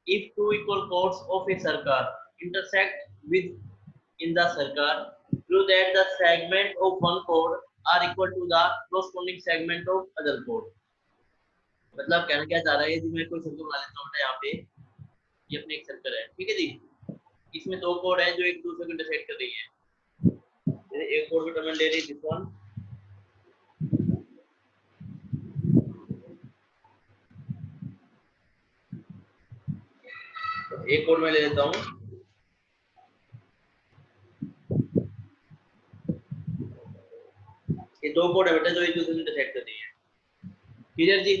if two equal chords of a circle intersect with in the circle, prove that the segment of one chord are equal to the corresponding segment of other chord. मतलब कहना क्या चाह रहा है, मैं कोई circle बना लेता हूँ बेटा यहाँ पे, ये अपने एक सर्कल है, ठीक है जी। इसमें दो कोड हैं जो एक दूसरे को इंटरसेक्ट कर रही है। एक कोड बेटा मैं ले रही दिस वन, एक कोड मैं ले लेता हूँ, ये दो कोड है बेटा जो एक दूसरे को इंटरसेक्ट कर रही है। क्लियर जी।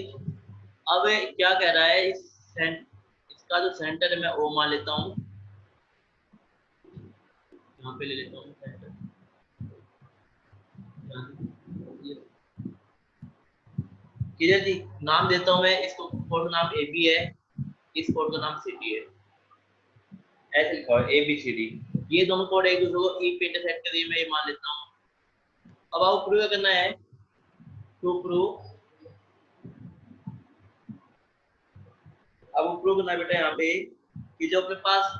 अब क्या कह रहा है, इसका जो सेंटर है मैं ओ मान लेता हूँ, यहाँ पे ले लेता हूँ सेंटर, क्लियर जी। नाम देता हूँ मैं इसको, कोड का नाम ए बी है, इस कोड का नाम सी डी है, ऐसे लिखा है ए बी सी डी। ये दोनों कोड एक दूसरे को ई पे इंटरसेक्ट कर रही है, मैं ये मान लेता हूँ। अब आपको प्रूव करना है, टू प्रूव, अब प्रूव करना है बेटा यहाँ पे कि जो अपने पास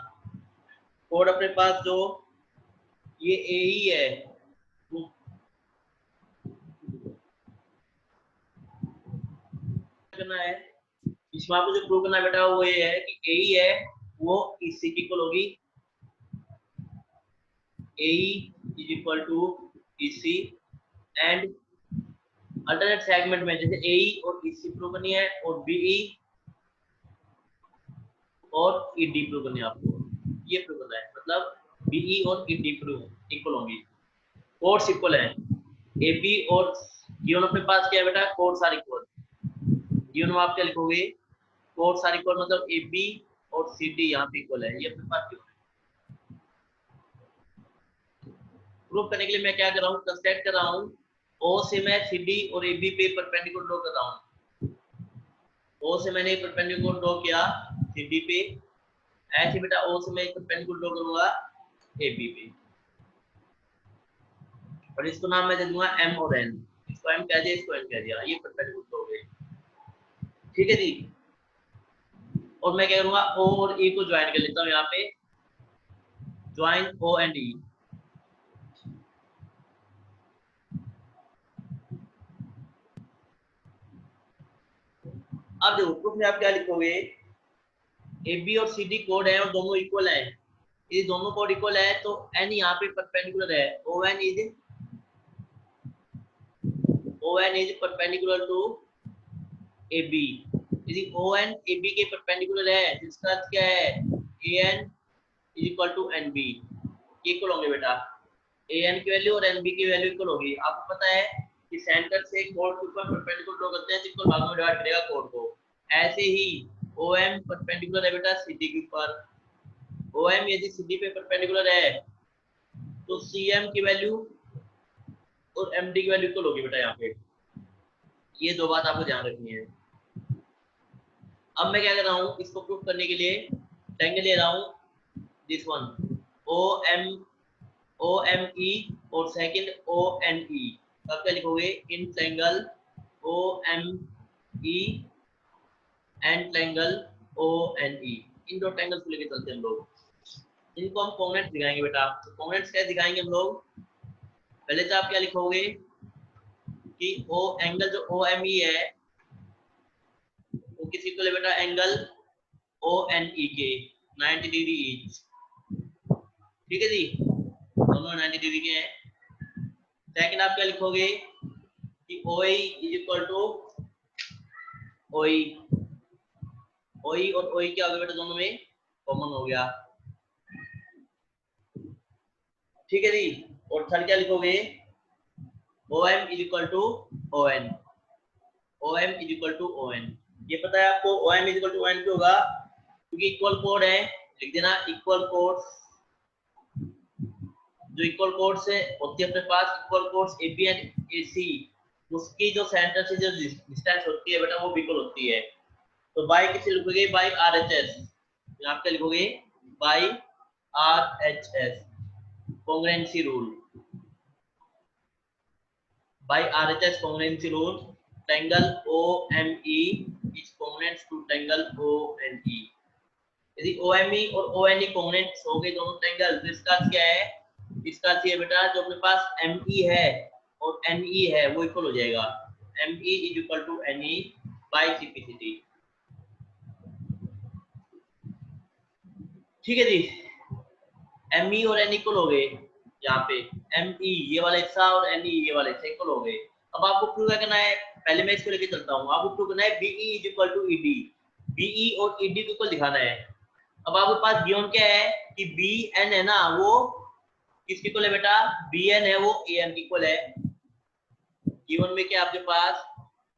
कोड अपने पास जो ये ए ही है, करना है इसमें आपको जो प्रूव करना है बेटा वो ये है कि ए ही है वो इसी की इक्वल होगी, ए इज इक्वल टू इसी एंड अल्टरनेट सेगमेंट में जैसे ए और इसी प्रूव करनी है और बी और ई डी प्रूव करनी है आपको, ये प्रूव करना है, मतलब बी ई और ई डी प्रूव इक्वल होंगी, कोड्स इक्वल है, ए बी और ये अपने पास क्या है बेटा, कोड्स आर इक्वल, ये आप क्या लिखोगे, कोड्स आर इक्वल मतलब ए बी और सी डी यहाँ पे इक्वल है, ये अपने पास क्यों है। प्रूव करने के लिए मैं क्या कर रहा हूँ, कंस्ट्रक्ट कर रहा हूँ, ओ से मैं सी डी और ए बी पे परपेंडिकुलर ड्रॉ कर रहा हूँ, ओ से मैंने परपेंडिकुलर ड्रॉ किया सी डी पे, ऐसे बेटा ओ से मैं परपेंडिकुलर ड्रॉ करूंगा ए बी पे, और इसको नाम मैं दे दूंगा एम और एन, इसको एम कह दिया इसको एन कह दिया, ये परपेंडिकुलर हो गए, ठीक है जी। और मैं क्या करूंगा, ओ और ई को ज्वाइन कर लेता हूँ, यहाँ पे ज्वाइन ओ एंड ई, अब देखो प्रूफ में आप क्या लिखोगे, ए बी और सी डी कोड है और दोनों इक्वल है, ये दोनों कोड इक्वल है तो एन यहाँ पे परपेंडिकुलर है, O N is perpendicular to A B, यदि ओ एन ए बी के परपेंडिकुलर है जिसका अर्थ क्या है, A N is equal to N B, equal होंगे बेटा, ए एन की वैल्यू और एन बी की वैल्यू इक्वल होगी। आपको पता है कि सेंटर से कोड के ऊपर परपेंडिकुलर ड्रॉ करते हैं तो इक्वल भागों में डिवाइड करेगा कोड को, ऐसे ही ओ एम परपेंडिकुलर है बेटा सी डी के ऊपर, ओ एम यदि सी डी पे परपेंडिकुलर है तो सी एम की वैल्यू और एम डी की वैल्यू इक्वल होगी बेटा यहाँ पे, ये दो बात आपको ध्यान रखनी है। अब मैं क्या कर रहा हूँ, इसको प्रूफ करने के लिए ट्रायंगल ले रहा हूँ this one, O M E और सेकंड ओ एन ई, तब क्या लिखोगे, in triangle O M E and triangle O N E, इन दो ट्रायंगल्स को लेके चलते हैं हम लोग, इनको हम कॉम्पोनेंट्स दिखाएंगे बेटा। तो कॉम्पोनेंट्स कैसे दिखाएंगे हम लोग, पहले तो आप क्या लिखोगे कि ओ एंगल जो ओ एम ई है वो किसी को ले बेटा एंगल ओ एन ई के 90 डिग्री ईच, ठीक है जी, दोनों 90 डिग्री के हैं। सेकंड आप क्या लिखोगे कि O E is equal to O E, O E और ओ ई क्या हो गया बेटा, दोनों में कॉमन हो गया, ठीक है जी। और थर्ड क्या लिखोगे, O M is equal to O N, O M is equal to O N, ये पता है आपको O M is equal to O N क्यों होगा, क्योंकि इक्वल कोड है, लिख देना इक्वल कोड्स, जो इक्वल कोड्स है होती है अपने पास equal chords A B and A C, उसकी जो सेंटर से जो डिस्टेंस होती है बेटा वो इक्वल होती है, तो बाय किसे लिखोगे, बाय आर एच एस, यहाँ पे लिखोगे by R H S, congruency rule, by R H S congruency rule, triangle O M E is congruent to triangle O N E, यदि OME और ONE कॉन्ग्रुएंट हो गए दोनों ट्रायंगल, तो इसका क्या है, इसका है बेटा जो अपने पास ME है और NE है वो इक्वल हो जाएगा, ME is equal to NE by CPCT। ठीक है जी, ME और NE इक्वल हो गए, यहाँ पे ME ये वाला हिस्सा और NE ये वाला हिस्सा इक्वल हो गए। अब आपको प्रूव क्या करना है, पहले मैं इसको लेके चलता हूँ, आपको प्रूव करना है BE is equal to ED, BE और ED को इक्वल दिखाना है। अब आपके पास गिवन क्या है कि BN है ना, वो किसके इक्वल है बेटा, BN है वो AM की इक्वल है। गिवन में क्या आपके पास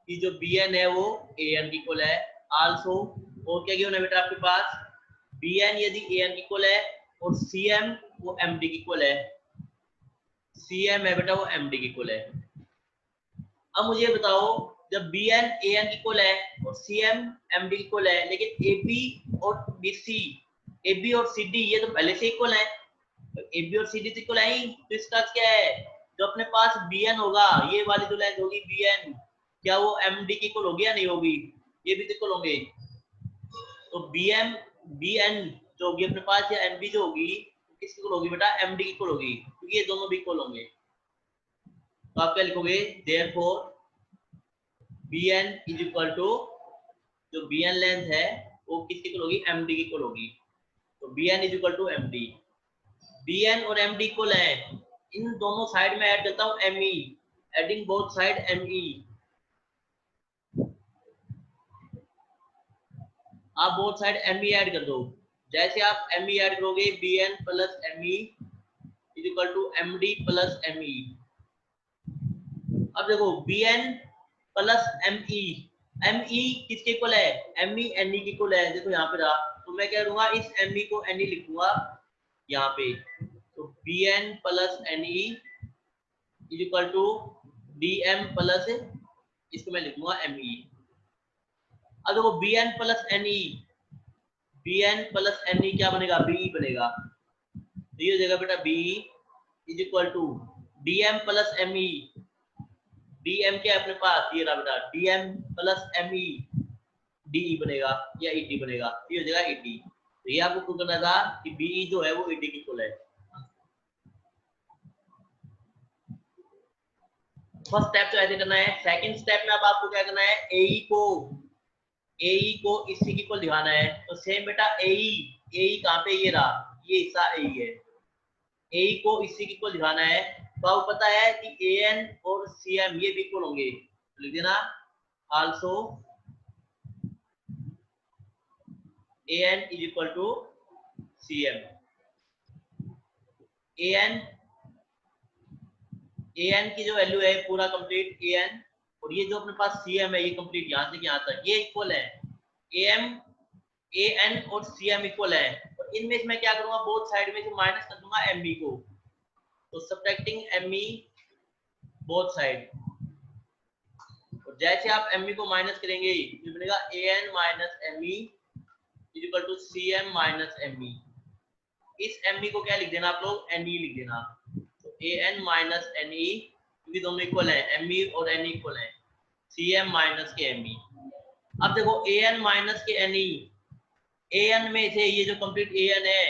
कि जो BN है वो AM की इक्वल है आल्सो, और क्या गिवन है बेटा आपके पास, BN यदि AM की इक्वल है और CM वो MD की इक्वल है, CM है बेटा वो MD की इक्वल है। अब मुझे बताओ जब BN AN की इक्वल है और CM MD की इक्वल है, लेकिन AB और BC, AB और CD ये तो पहले से इक्वल है, तो AB और CD तो इक्वल है ही, तो इसका क्या है, जो अपने पास BN होगा, ये वाली जो लेंथ होगी BN, क्या वो MD की इक्वल होगी या नहीं होगी, ये भी तो इक्वल होंगे। तो BN जो होगी अपने पास या MD जो होगी किसकी इक्वल होगी बेटा, MD की इक्वल होगी, क्योंकि ये दोनों भी इक्वल होंगे। तो आप क्या लिखोगे, therefore BN is equal to, जो BN लेंथ है वो किसकी इक्वल होगी, MD की इक्वल होगी। तो BN is equal to MD, BN और MD इक्वल है, इन दोनों साइड में ऐड करता हूं ME, adding both side ME, आप बोथ साइड ME ऐड कर दो। जैसे आप ME ऐड करोगे BN plus ME is equal to MD plus ME। अब देखो BN प्लस ME, ME किसके इक्वल है, ME NE के इक्वल है, देखो यहाँ पे रहा, तो मैं क्या करूंगा इस ME को NE लिखूंगा यहाँ पे, तो BN plus NE is equal to DM plus, इसको मैं लिखूंगा ME। अब देखो BN plus NE, BN plus NE क्या बनेगा, BE बनेगा, तो ये हो जाएगा बेटा BE is equal to DM plus ME, DM क्या है अपने पास, ये रहा बेटा DM प्लस ME, DE बनेगा या ED बनेगा, ये हो जाएगा ED। तो ये आपको प्रूव करना था कि BE जो है वो ED की इक्वल है। फर्स्ट स्टेप तो ऐसे करना है। सेकंड स्टेप में अब आपको क्या करना है, AE को इसी की इक्वल दिखाना है। तो सेम बेटा AE कहाँ पे, ये रहा, ये हिस्सा AE है, AE को इसी की इक्वल दिखाना है। तो आपको पता है कि AN और CM ये भी इक्वल होंगे, तो लिख देना also AN is equal to CM। AN की जो वैल्यू है पूरा कंप्लीट AN, और ये जो अपने पास CM है ये कंप्लीट यहाँ से यहाँ तक ये इक्वल है, AN और CM इक्वल है, और इनमें से मैं क्या करूंगा, बोथ साइड में से माइनस कर दूंगा ME को, तो सब्ट्रैक्टिंग ME बोथ साइड, और जैसे आप ME को माइनस करेंगे ये बनेगा AN minus ME is equal to CM minus ME। इस ME को क्या लिख देना आप लोग, NE लिख देना, तो AN माइनस NE, क्योंकि दोनों इक्वल है, ME और NE इक्वल है, CM माइनस के ME। अब देखो AN माइनस के NE, AN में से ये जो कंप्लीट AN है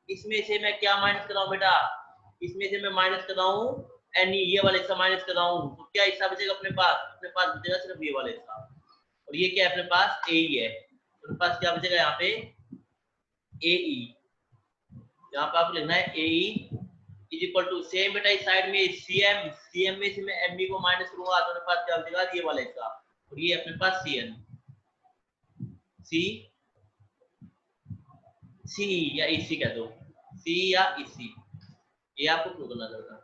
इसमें से मैं क्या माइनस कर रहा हूँ बेटा, इसमें से मैं माइनस कर रहा हूँ NE, ये वाला हिस्सा माइनस कर रहा हूँ, तो क्या हिस्सा बचेगा अपने पास बचेगा सिर्फ ये वाला हिस्सा, और ये क्या है अपने पास AE है, तो अपने पास क्या बचेगा यहाँ पे AE, यहाँ पे आपको लिखना है AE is equal to, same बेटा इस साइड में CM में से मैं ME को माइनस करूंगा तो अपने पास क्या बचेगा, ये वाला हिस्सा, और ये अपने पास CN C या EC कह दो, C या EC, ये आपको प्रूव करना पड़ेगा।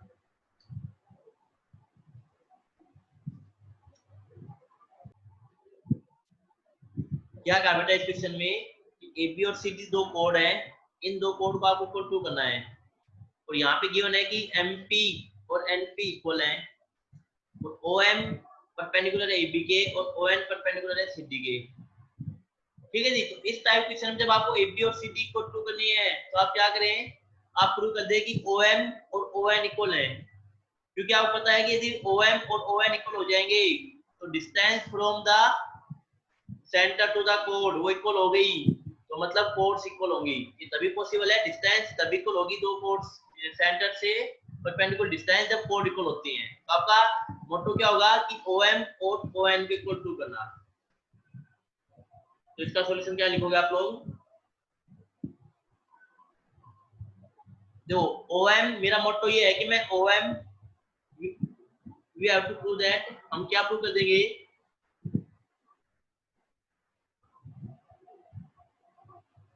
क्या कहा बेटा इस क्वेश्चन में कि AB और CD दो कोड हैं, इन दो कोड को आपको प्रूव करना है, और यहाँ पे गिवन है कि MP और NP इक्वल हैं, और OM परपेंडिकुलर है AB के और ON परपेंडिकुलर है CD के। ठीक है जी, तो इस टाइप क्वेश्चन में जब आपको AB और CD को प्रूव करनी है तो आप क्या करें, आप प्रूव कर दे कि OM और ON इक्वल हैं, क्योंकि आपको पता है कि यदि OM और ON इक्वल हो जाएंगे तो distance from the centre to the कोड वो इक्वल हो गई, तो मतलब कोड्स इक्वल होंगी, ये तभी पॉसिबल है, डिस्टेंस तभी इक्वल होगी दो कोड्स सेंटर से परपेंडिकुलर डिस्टेंस जब कोड इक्वल होती हैं। तो आपका मोटो क्या होगा कि OM और ON को इक्वल टू करना। तो इसका सॉल्यूशन क्या लिखोगे आप लोग? देखो OM, मेरा मोटो ये है कि मैं OM we have to prove that, हम क्या प्रूव कर देंगे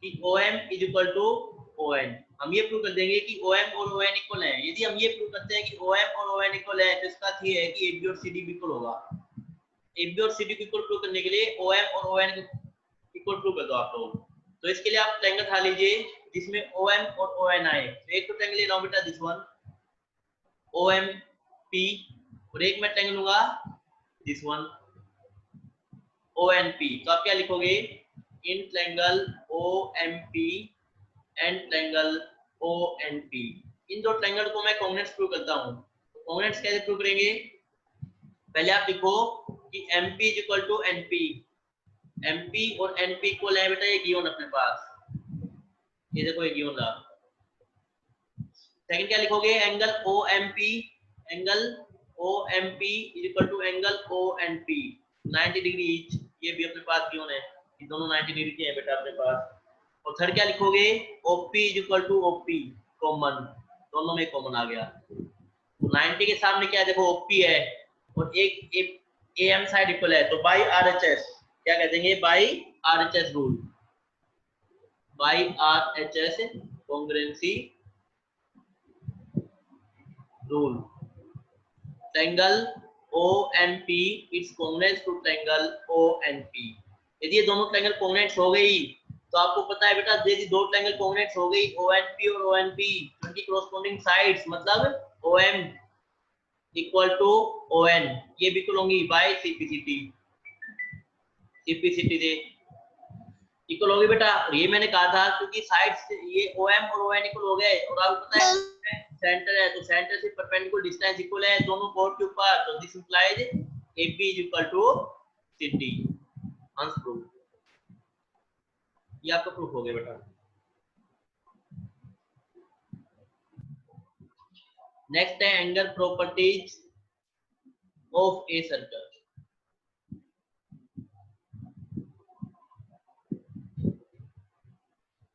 कि OM is equal to ON। हम ये प्रूव कर देंगे कि OM और ON इक्वल है। यदि हम ये प्रूव करते हैं कि OM और ON इक्वल है तो इसका अर्थ ये है कि AB और CD भी इक्वल होगा। AB और CD को इक्वल प्रूव करने के लिए OM और ON इक्वल प्रूव कर दो आप लोग। तो इसके लिए आप ट्रायंगल उठा लीजिए जिसमें OM और ON आए। तो एक तो ट्रायंगल ले रहा हूं बेटा दिस वन OMP, और एक मैं ट्रायंगल लूंगा दिस वन ONP। तो आप क्या लिखोगे? In triangle OMP and triangle ONP, इन दो ट्रायंगल को मैं कॉन्ग्रुएंस प्रूव करता हूं। तो कॉन्ग्रुएंस कैसे प्रूव करेंगे? पहले आप लिखो कि MP is equal to NP, MP और NP इक्वल है बेटा, ये गिवन अपने पास, ये देखो ये गिवन रहा। सेकंड क्या लिखोगे? Angle OMP, angle OMP is equal to angle ONP 90 degree each, ये भी अपने पास गिवन है, ये दोनों 90 डिग्री के हैं बेटा अपने पास। और थर्ड क्या लिखोगे? OP is equal to OP, common, दोनों में कॉमन आ गया। तो 90 के सामने क्या है? देखो OP है और एक AM साइड इक्वल है, तो बाई RHS क्या कह देंगे? By RHS rule, by RHS congruency rule. Triangle OMP it's congruent to triangle ONP। यदि ये दोनों ट्रायंगल कॉन्ग्रुएंट हो गई तो आपको पता है बेटा, यदि दो ट्रायंगल कॉन्ग्रुएंट हो गई ONP और ONP, उनकी कॉरस्पॉन्डिंग साइड्स मतलब OM इक्वल टू ON, ये भी इक्वल होंगी बाय CPCT, CPCT से इक्वल होगी बेटा। और ये मैंने कहा था क्योंकि साइड्स ये OM और ON इक्वल हो गए, और आपको पता है सेंटर है, तो सेंटर से परपेंडिकुलर डिस्टेंस इक्वल है दोनों कोड के ऊपर, तो this implies AB is equal to CD। Answer proof, ये आपका प्रूफ हो गया बेटा। नेक्स्ट है angle properties of a circle.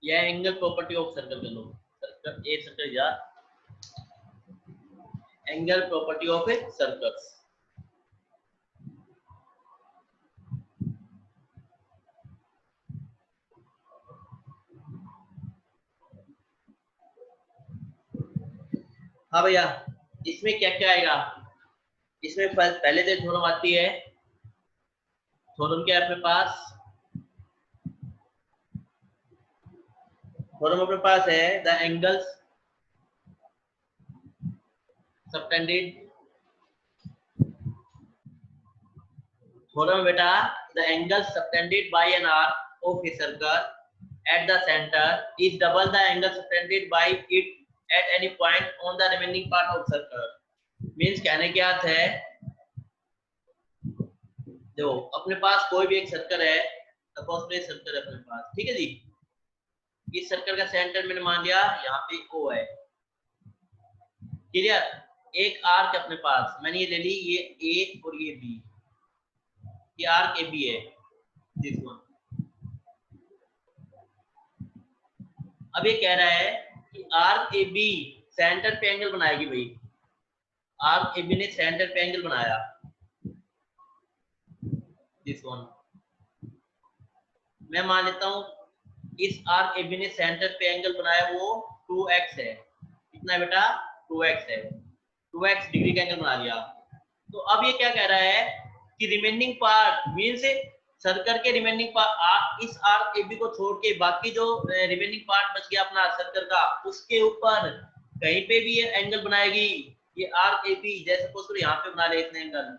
यह एंगल प्रॉपर्टी ऑफ सर्कल कर लो, सर्कल ए सर्कल या angle property of a circles. हाँ भैया, इसमें क्या क्या आएगा? इसमें पहले से थ्योरम आती है। थ्योरम क्या है अपने पास? थ्योरम अपने पास है द एंगल्स सबटेंडेड, थ्योरम बेटा the angle subtended bye an arc of a circle at the centre is double the angle subtended bye it at any point on the remaining part of circle. Means कहने क्या अर्थ है, देखो अपने पास कोई भी एक circle है, सपोज प्ले सर्कल है अपने पास, ठीक है जी। इस सर्कल का सेंटर मैंने मान लिया यहाँ पे O है, क्लियर। एक आर्क अपने पास मैंने ये ले ली, ये A और ये B, ये आर्क AB है दिस वन। अब ये कह रहा है कि आर्क AB सेंटर पे एंगल बनाएगी भाई, आर्क AB ने सेंटर पे एंगल बनाया दिस वन। मैं मान लेता हूं इस आर्क AB ने सेंटर पे एंगल बनाया वो 2x है, कितना बेटा? 2x है, 2x डिग्री का एंगल बना लिया। तो अब ये क्या कह रहा है कि रिमेनिंग पार्ट मींस सर्कल के रिमेनिंग पार्ट, इस आर्क AB को छोड़ के बाकी जो रिमेनिंग पार्ट बच गया अपना सर्कल का, उसके ऊपर कहीं पे भी ये एंगल बनाएगी। ये आर्क AB जैसे सपोज यहाँ पे बना ले इतने एंगल,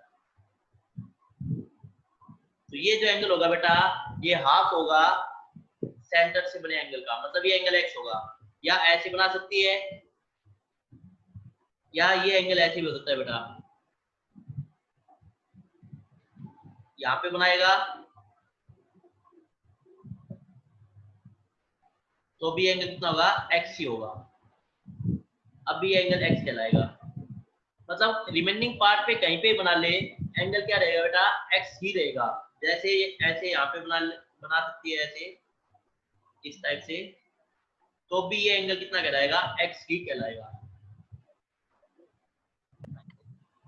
तो ये जो एंगल होगा बेटा ये हाफ होगा सेंटर से बने एंगल का, मतलब ये एंगल x होगा। या ऐसे बना सकती है, या ये एंगल ऐसे भी हो सकता है बेटा, यहाँ पे बनाएगा तो भी एंगल कितना होगा, एक्स ही होगा। अब भी एंगल एक्स कहलाएगा। मतलब रिमेनिंग पार्ट पे कहीं पे बना ले, एंगल क्या रहेगा बेटा, एक्स ही रहेगा। जैसे ऐसे यहाँ पे बना सकती है ऐसे, इस टाइप से, तो भी ये एंगल कितना कहलाएगा, एक्स ही कहलाएगा।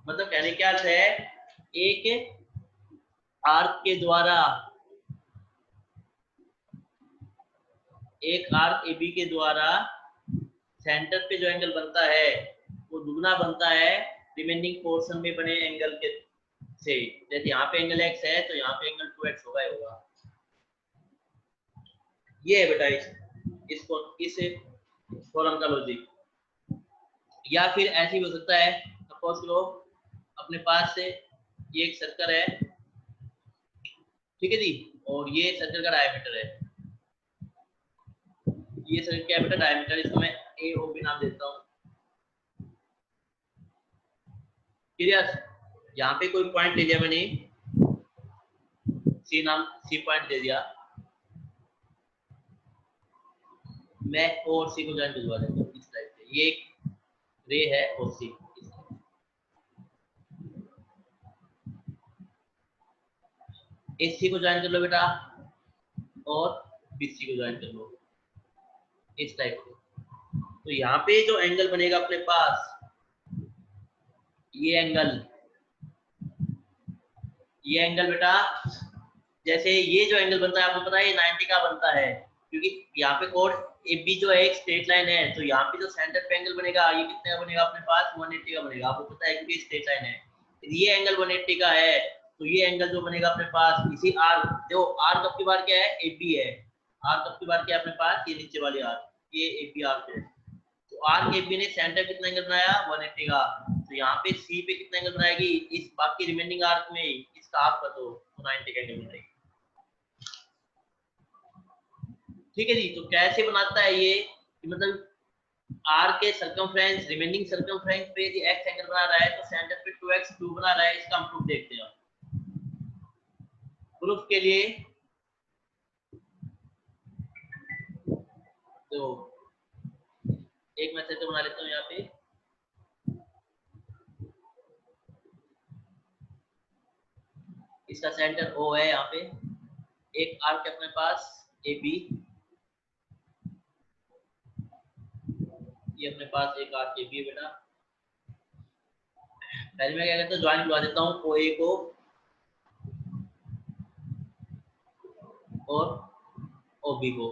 मतलब कहने क्या अर्थ है, एक आर्क के द्वारा, एक आर्क AB के द्वारा सेंटर पे जो एंगल बनता है वो दुगना बनता है रिमेनिंग पोर्शन में बने एंगल के से। जैसे यहाँ पे एंगल x है तो यहाँ पे एंगल 2x होगा ही होगा। ये है बेटा इस फॉर्म का लॉजिक। या फिर ऐसे ही हो सकता है, सपोज करो अपने पास से ये एक सर्कल है, ठीक है जी, और ये सर्कल का डायमीटर है, ये सर्कल क्या बेटा, डायमीटर, इसको मैं ए ओ बी नाम देता हूँ। क्लियर? यहाँ पे कोई पॉइंट ले लिया मैंने, सी पॉइंट दे दिया, मैं ओ और सी को ज्वाइन करवा देता हूँ इस टाइप से। ये एक रे है और सी, इस सी को ज्वाइन कर लो बेटा और बी सी को ज्वाइन कर लो इस टाइप से। तो यहाँ पे जो एंगल बनेगा अपने पास, ये एंगल बेटा, जैसे ये जो एंगल बनता है आपको पता है ये 90 का बनता है, क्योंकि यहाँ पे कोड AB जो है एक स्ट्रेट लाइन है, तो यहाँ पे जो सेंटर पे एंगल बनेगा ये कितने का बनेगा अपने पास, 180 का बनेगा, आपको पता है क्योंकि स्ट्रेट लाइन है। ये एंगल 180 का है, तो ये एंगल जो बनेगा अपने पास इसी आर्क, जो आर्क अब की बार क्या है, AB है, आर्क अब की बार क्या है अपने पास, ये नीचे वाली आर्क, ये AB आर्क है। तो आर्क AB ने सेंटर कितना एंगल बनाया, 180 का, तो यहाँ पे C पे कितना एंगल बनाएगी, इस बाकी रिमेनिंग आर्क में इसका हाफ कर दो तो 90 का एंगल बनाएगी। ठीक है जी। तो कैसे बनाता है ये, मतलब आर के सर्कमफ्रेंस, रिमेनिंग सर्कमफ्रेंस पे यदि एक्स एंगल बना रहा है तो सेंटर पे 2x 2 बना रहा है, इसका हम प्रूफ देखते हैं। प्रूफ के लिए तो एक मेथड तो बना लेता हूँ यहाँ पे, इसका सेंटर O है, यहाँ पे एक आर्क है अपने पास AB, ये अपने पास एक आर्क AB है बेटा। पहले मैं क्या कहता हूँ, ज्वाइन करवा देता हूँ OA को और OB को,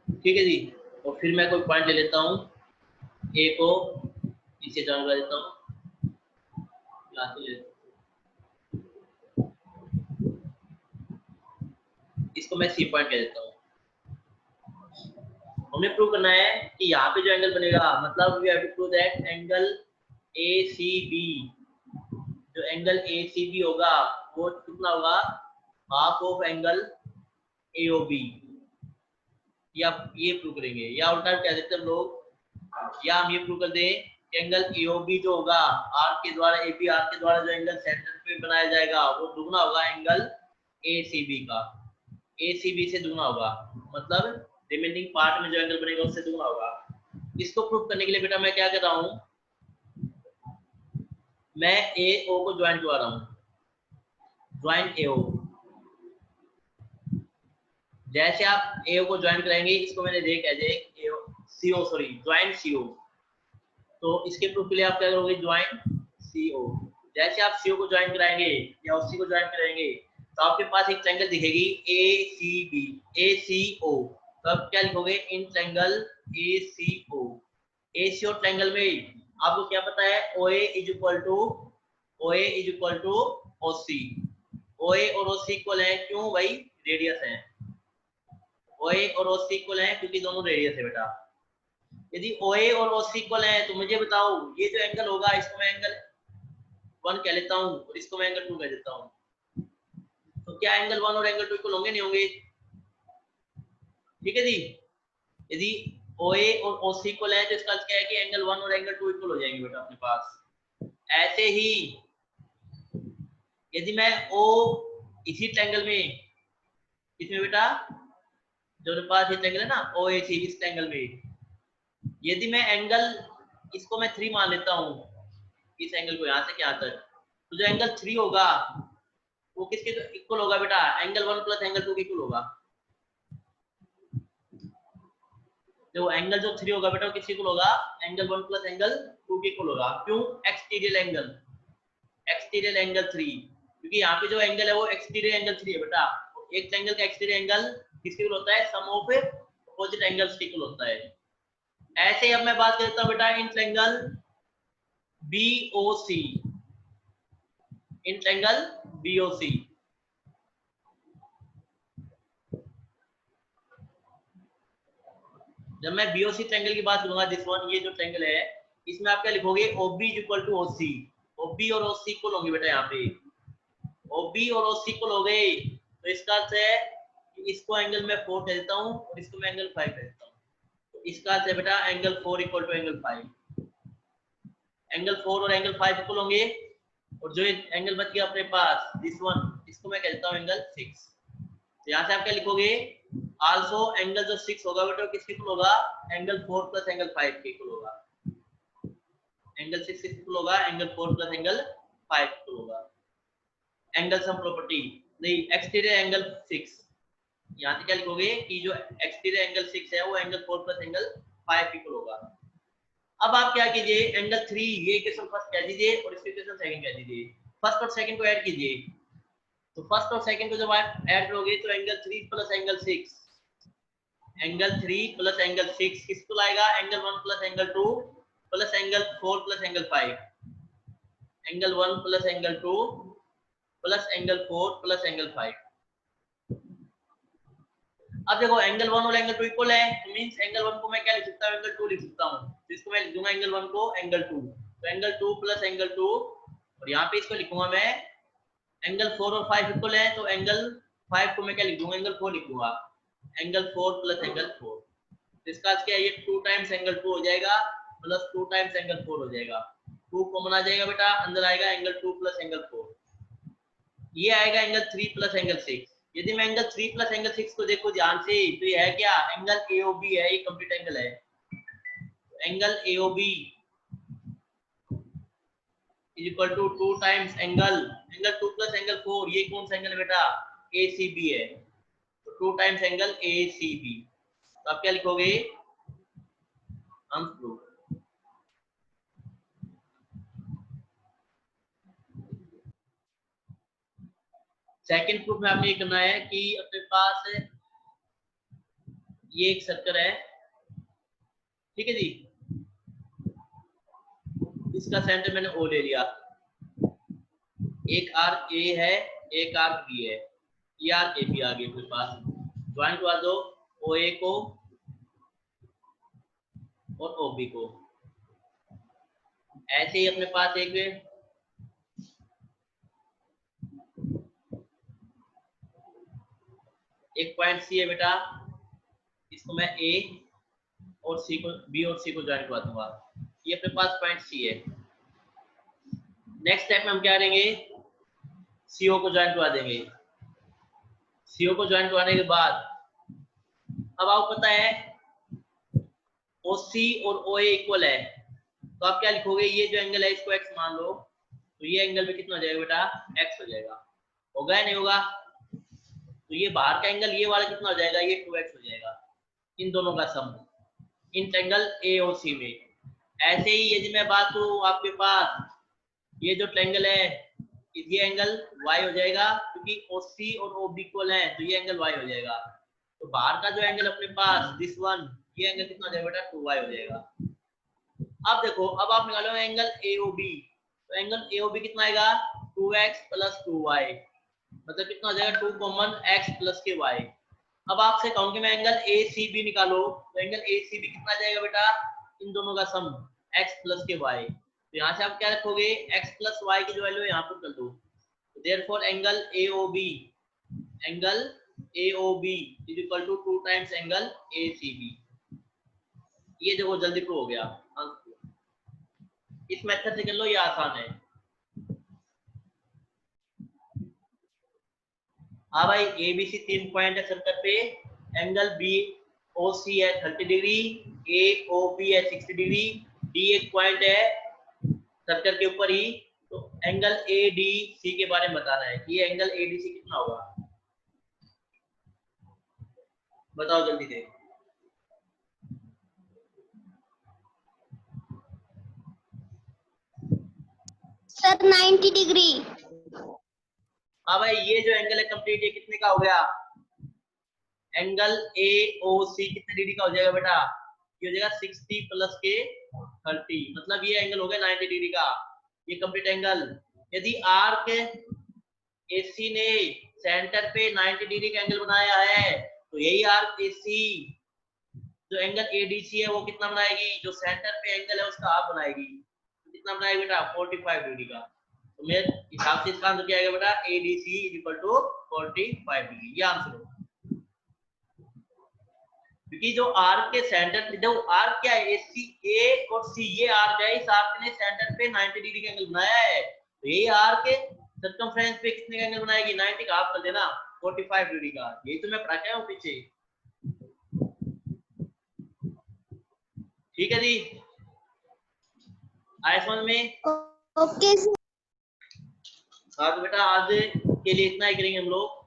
ठीक है जी। और फिर मैं कोई पॉइंट ले लेता हूँ, A को इसे ज्वाइन करवा देता हूँ, इसको मैं C पॉइंट कह देता हूँ। हमें प्रूव करना है कि यहाँ पे जो एंगल बनेगा, मतलब we have to prove that angle ACB, जो एंगल ACB होगा वो कितना होगा, हाफ ऑफ एंगल AOB, या ये प्रूव करेंगे, या उल्टा कह देते हैं लोग, या हम ये प्रूव कर दें कि एंगल AOB जो होगा आर्क के द्वारा, AB आर्क के द्वारा जो एंगल सेंटर पे बनाया जाएगा वो दुगना होगा एंगल ACB का, ACB से दुगना होगा, मतलब रिमेनिंग पार्ट में जो एंगल बनेगा उससे दुगना होगा। इसको प्रूव करने के लिए बेटा मैं क्या कर रहा हूँ, मैं AO को ज्वाइन करवा रहा हूँ, ज्वाइन AO। जैसे आप AO को ज्वाइन कराएंगे, इसको मैंने देख as AO CO, sorry join CO, तो इसके प्रूफ के लिए आप क्या करोगे, ज्वाइन CO। जैसे आप CO को ज्वाइन कराएंगे या OC को ज्वाइन कराएंगे तो आपके पास एक ट्रायंगल दिखेगी ACB ACO, तो आप क्या लिखोगे, in triangle ACO। ACO triangle में आपको क्या पता है, OA is equal to OC, OA और OC इक्वल है, क्यों भाई, रेडियस है, OA और OC इक्वल है क्योंकि दोनों रेडियस है बेटा। यदि OA और OC इक्वल है तो मुझे बताओ ये जो एंगल होगा इसको मैं एंगल 1 कह लेता हूँ और इसको मैं एंगल 2 कह देता हूँ, तो क्या एंगल 1 और एंगल 2 इक्वल होंगे, नहीं होंगे, ठीक है जी। यदि OA और OC इक्वल है तो इसका अर्थ क्या है कि एंगल 1 और एंगल 2 इक्वल हो जाएंगे बेटा अपने पास। ऐसे ही यदि मैं O इसी ट्रायंगल में, इसमें बेटा जो मेरे पास ये ट्रायंगल है ना OAC, इस ट्रायंगल में यदि मैं एंगल इसको मैं 3 मान लेता हूँ, इस एंगल को यहाँ से यहाँ तक, तो जो एंगल 3 होगा वो किसके इक्वल होगा बेटा? एंगल 1 प्लस एंगल 2 के इक्वल होगा। जो एंगल जो 3 होगा बेटा वो किसके इक्वल होगा? एंगल 1 प्लस एंगल 2 के इक्वल होगा। क्यों? एक्सटीरियर एंगल 3, क्योंकि यहाँ पे जो एंगल है वो एक्सटीरियर एंगल 3 है बेटा। एक ट्रायंगल का एक्सटीरियर एंगल किसके इक्वल होता है? सम ऑफ अपोजिट एंगल्स के इक्वल होता है। ऐसे ही अब मैं बात करता हूँ बेटा in triangle BOC, in triangle BOC। जब मैं BOC ट्रायंगल की बात करूंगा, दिस वन, ये जो ट्रायंगल है इसमें आप क्या लिखोगे? OB equal to OC। OB और OC इक्वल होंगे बेटा। यहाँ पे OB और OC इक्वल हो गए, तो इसका अर्थ है कि इसको एंगल में 4 कह देता हूँ और इसको मैं एंगल 5 कह देता हूँ। तो इसका अर्थ है बेटा angle 4 equal to angle 5। Angle 4 और एंगल 5 इक्वल होंगे, और जो एंगल बच गया अपने पास दिस वन, इसको मैं कहता हूँ एंगल 6। तो यहाँ से आप क्या लिखोगे? आल्सो एंगल जो 6 होगा बेटा किसके इक्वल होगा? एंगल 4 प्लस एंगल 5 के इक्वल होगा। एंगल 6 किसके इक्वल होगा? एंगल 4 प्लस एंगल 5 इक्वल होगा। एंगल सम प्रॉपर्टी नहीं, एक्सटीरियर एंगल 6, यहाँ से क्या लिखोगे कि जो एक्सटीरियर एंगल 6 है वो एंगल 4 प्लस एंगल 5 इक्वल होगा। अब आप क्या कीजिए? एंगल 3 ये इक्वेशन फर्स्ट कह दीजिए और इसकी इक्वेशन सेकंड कह दीजिए। फर्स्ट और सेकंड को ऐड कीजिए। तो फर्स्ट और सेकंड को जब आप ऐड करोगे तो angle 3 plus angle 6, angle 3 plus angle 6 किसको लाएगा? Angle 1 plus angle 2 plus angle 4 plus angle 5। Angle 1 plus angle 2 plus angle 4 plus angle 5। अब देखो एंगल 1 और एंगल 2 इक्वल है, तो मींस एंगल 1 को मैं क्या लिख सकता हूं? एंगल 2 लिख सकता हूं। तो इसको मैं लिख दूंगा एंगल 1 को एंगल 2, तो एंगल 2 प्लस एंगल 2, और यहाँ पे इसको लिखूंगा मैं एंगल 4 और 5 इक्वल है, तो एंगल 5 को मैं क्या लिख दूंगा? एंगल 4 लिख दूंगा। एंगल 4 प्लस एंगल 4, तो इसका अर्थ क्या है? ये 2 टाइम्स एंगल 2 हो जाएगा प्लस 2 टाइम्स एंगल 4 हो जाएगा। 2 कॉमन आ जाएगा बेटा, अंदर आएगा एंगल 2 प्लस एंगल 4, ये आएगा एंगल 3 प्लस एंगल 6। यदि मैं एंगल 3 प्लस एंगल 6 को देखो ध्यान से, तो ये है क्या? एंगल AOB है, ये कंप्लीट एंगल है। Angle AOB is equal to 2 times angle 2 plus angle 4, ये कौन सा एंगल है बेटा? ACB है, तो 2 टाइम्स एंगल ACB। तो आप क्या लिखोगे? प्रूफ। सेकंड प्रूफ में आपने ये करना है कि अपने पास ये एक सर्कल है, ठीक है जी, इसका सेंटर मैंने O ले लिया, एक आर्क A है, एक आर्क B है, ये आर्क AB आ गई मेरे पास। ज्वाइन करवा दो OA को और OB को। ऐसे ही अपने पास एक पॉइंट C है बेटा, इसको मैं A और C को, B और C को ज्वाइन करवा दूंगा। ये अपने पास पॉइंट C है। नेक्स्ट स्टेप में हम क्या करेंगे? CO को ज्वाइन करवा देंगे। CO को ज्वाइन करवाने के बाद अब आपको पता है OC और OA इक्वल है, तो आप क्या लिखोगे? ये जो एंगल है इसको x मान लो, तो ये एंगल भी कितना हो जाएगा बेटा? x हो जाएगा। होगा या नहीं होगा? तो ये बाहर का एंगल ये वाला कितना हो जाएगा? ये 2x हो जाएगा, इन दोनों का सम इन ट्रायंगल A और C में। ऐसे ही यदि मैं बात करूं आपके पास ये जो ट्रायंगल है, ये एंगल y हो जाएगा, क्योंकि OC और OB इक्वल है, तो ये एंगल y हो जाएगा। तो बाहर का जो एंगल अपने पास दिस वन, ये एंगल कितना हो जाएगा बेटा? 2y हो जाएगा। अब देखो, अब आप निकालो एंगल AOB, तो एंगल AOB कितना आएगा? 2x प्लस 2y, मतलब कितना हो जाएगा? 2 कॉमन x प्लस के y। अब आपसे कहूं कि मैं एंगल ACB निकालो, तो एंगल ACB कितना जाएगा बेटा? इन दोनों का सम x प्लस के y। तो यहाँ से आप क्या रखोगे? x प्लस y की जो वैल्यू है यहाँ पर कर दो। Therefore angle AOB is equal to 2 times angle ACB। ये देखो जल्दी प्रूव हो गया। इस मेथड से कर लो, ये आसान है। हाँ भाई, ABC 3 पॉइंट है सर्कल पे, एंगल बी ओ सी है 30 डिग्री, ए ओ बी है 60 डिग्री, डी एक पॉइंट है सर्कल के ऊपर ही, तो एंगल ए डी सी के बारे में बताना है कि ये एंगल ए डी सी कितना होगा, बताओ जल्दी से। Sir 90 degree. हाँ भाई, ये जो एंगल है कंप्लीट, ये कितने का हो गया, एंगल ए ओ सी कितने डिग्री का हो जाएगा बेटा, ये हो जाएगा 60 प्लस के 30, मतलब ये एंगल हो गया 90 डिग्री का, ये कंप्लीट एंगल। यदि आर्क एसी ने सेंटर पे 90 डिग्री का एंगल बनाया है, तो यही आर्क एसी जो एंगल एडीसी है वो कितना बनाएगी, जो सेंटर पे एंगल है उसका हाफ बनाएगी, तो कितना बनाएगी बेटा 45 डिग्री का। तो मेरे हिसाब से इसका आंसर क्या आएगा बेटा, एडीसी इक्वल टू 45 डिग्री, ये आंसर होगा। क्योंकि जो आर्क के सेंटर, जो आर्क क्या है, एसी ए और सी, ये आर्क है, इस आर्क ने सेंटर पे 90 डिग्री का एंगल बनाया है, तो यही आर्क सर्कमफ्रेंस पे कितने का एंगल बनाएगी, 90 का हाफ कर देना 45 डिग्री का। यही तो मैं पढ़ा के आया हूं पीछे। ठीक है जी, आए समझ में? ओके। हाँ तो बेटा आज के लिए इतना ही करेंगे हम लोग।